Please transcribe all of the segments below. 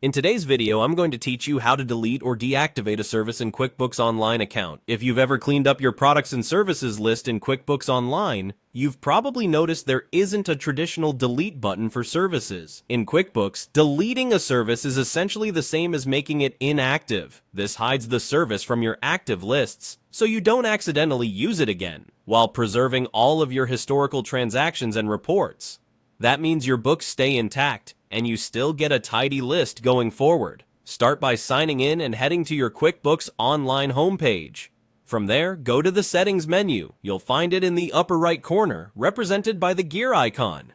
In today's video, I'm going to teach you how to delete or deactivate a service in QuickBooks Online account. If you've ever cleaned up your products and services list in QuickBooks Online, you've probably noticed there isn't a traditional delete button for services. In QuickBooks, deleting a service is essentially the same as making it inactive. This hides the service from your active lists, so you don't accidentally use it again, while preserving all of your historical transactions and reports. That means your books stay intact, and you still get a tidy list going forward. Start by signing in and heading to your QuickBooks Online homepage. From there, go to the Settings menu. You'll find it in the upper right corner, represented by the gear icon.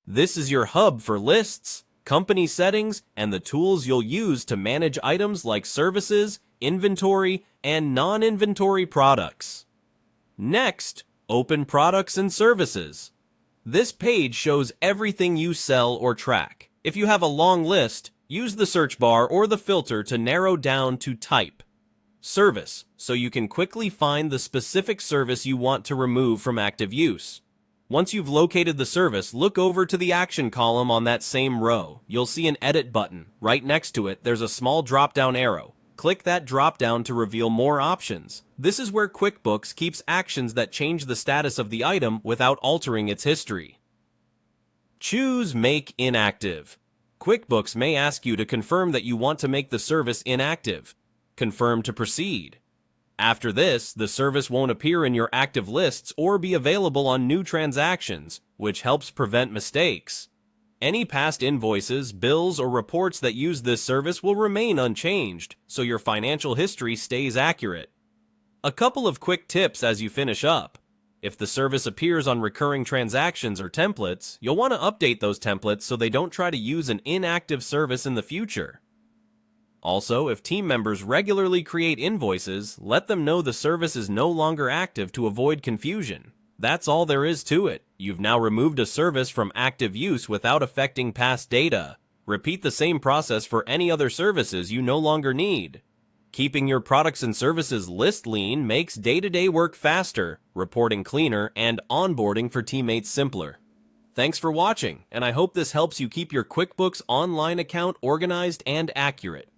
This is your hub for lists, company settings, and the tools you'll use to manage items like services, inventory, and non-inventory products. Next, open Products and Services. This page shows everything you sell or track. If you have a long list, use the search bar or the filter to narrow down to Type Service, so you can quickly find the specific service you want to remove from active use. Once you've located the service, look over to the Action column on that same row. You'll see an Edit button. Right next to it, there's a small drop-down arrow. Click that drop-down to reveal more options. This is where QuickBooks keeps actions that change the status of the item without altering its history. Choose Make Inactive. QuickBooks may ask you to confirm that you want to make the service inactive. Confirm to proceed. After this, the service won't appear in your active lists or be available on new transactions, which helps prevent mistakes. Any past invoices, bills, or reports that use this service will remain unchanged, so your financial history stays accurate. A couple of quick tips as you finish up. If the service appears on recurring transactions or templates, you'll want to update those templates so they don't try to use an inactive service in the future. Also, if team members regularly create invoices, let them know the service is no longer active to avoid confusion. That's all there is to it. You've now removed a service from active use without affecting past data. Repeat the same process for any other services you no longer need. Keeping your products and services list lean makes day-to-day work faster, reporting cleaner, and onboarding for teammates simpler. Thanks for watching, and I hope this helps you keep your QuickBooks Online account organized and accurate.